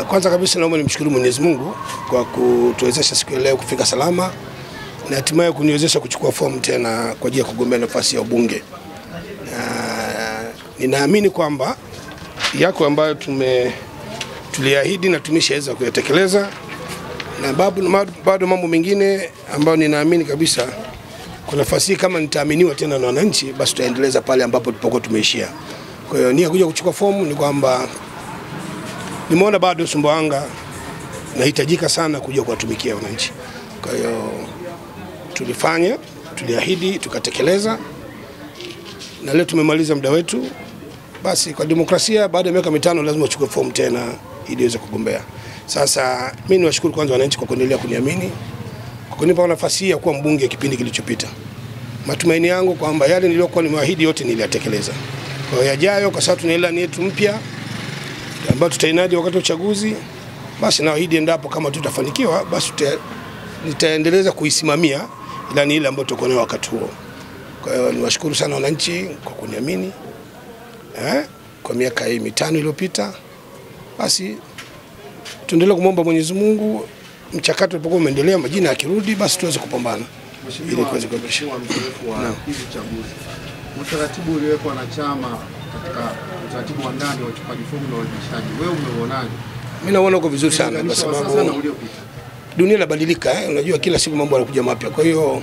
Kwanza kabisa naomba nimshukuru Mwenyezi Mungu kwa kutuwezesha siku ya leo kufika salama na hatimaye kuniwezesha kuchukua fomu tena kwa ajili ya kugombea nafasi ya ubunge. Ninaamini kwamba yako ambayo tuliahidi na tumeshaweza kuyatekeleza, na bado mambo mengine ambayo ninaamini kabisa kwa nafasi kama nitaaminiwa tena na wananchi, basi tutaendeleza pale ambapo tulipokuwa tumeishia. Kwa hiyo nia kuja kuchukua fomu ni kwamba nimeona bado Sumbawanga nahitajika sana kuja kuwatumikia wananchi. Kwa hiyo tuliahidi, tukatekeleza, na leo tumemaliza muda wetu. Basi kwa demokrasia baada ya miaka 5 lazima uchukue fomu tena ili uweze kugombea. Sasa mimi niwashukuru kwanza wananchi kwa kuendelea kuniamini, kwa kunipa nafasi ya kuwa mbunge kipindi kilichopita. Matumaini yangu kwamba yale niliyokuwa nimeahidi yote niliyatekeleza. Kwa hiyo yajayo, kwa sababu tuna ilani yetu mpya ambayo tutainadi wakati wa uchaguzi, basi naahidi endapo kama tutafanikiwa, basi nitaendeleza kuisimamia ilani ile ambayo tutakuwa nayo wakati huo. Kwa hiyo niwashukuru sana wananchi kwa kuniamini kwa miaka hii 5 iliyopita. Basi tuendelee kumwomba Mwenyezi Mungu mchakato ulipokuwa umeendelea, majina yakirudi, basi tuweze kupambana ili kuweza kuhakikisha hizi chaguzi. Utaratibu uliowekwa na chama katika utaratibu wa ndani wa uchukuaji fomu na uandikishaji, wewe umeonaje? Mimi naona uko vizuri sana kwa sababu dunia inabadilika, unajua kila siku mambo yanakuja mapya. Kwa hiyo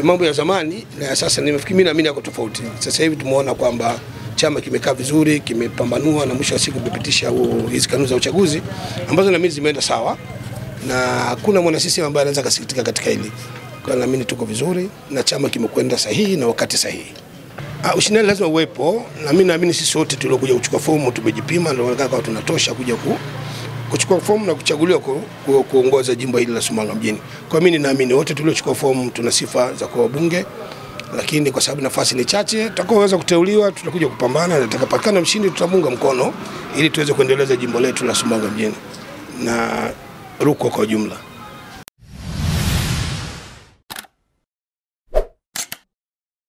mambo ya zamani na ya sasa mimi naamini yako tofauti. Sasa hivi tumeona kwamba chama kimekaa vizuri, kimepambanua, na mwisho wa siku kupitisha hizo kanuni za uchaguzi ambazo naamini zimeenda sawa, na hakuna mwana CCM ambaye anaweza kusikitika katika hili. Kwa hiyo naamini tuko vizuri na chama kimekwenda sahihi na wakati sahihi. Ushindani lazima uwepo, na mimi naamini sisi wote tuliokuja kuchukua fomu tumejipima, ndio kama tunatosha kuja kuchukua fomu na kuchaguliwa kuongoza jimbo hili la Sumbawanga mjini. Kwa mimi ninaamini wote tuliochukua fomu tuna sifa za kuwa wabunge, lakini kwa sababu nafasi ni chache, tutakaoweza kuteuliwa tutakuja kupambana, na tutakapatikana mshindi tutamunga mkono ili tuweze kuendeleza jimbo letu la Sumbawanga mjini na Rukwa kwa jumla.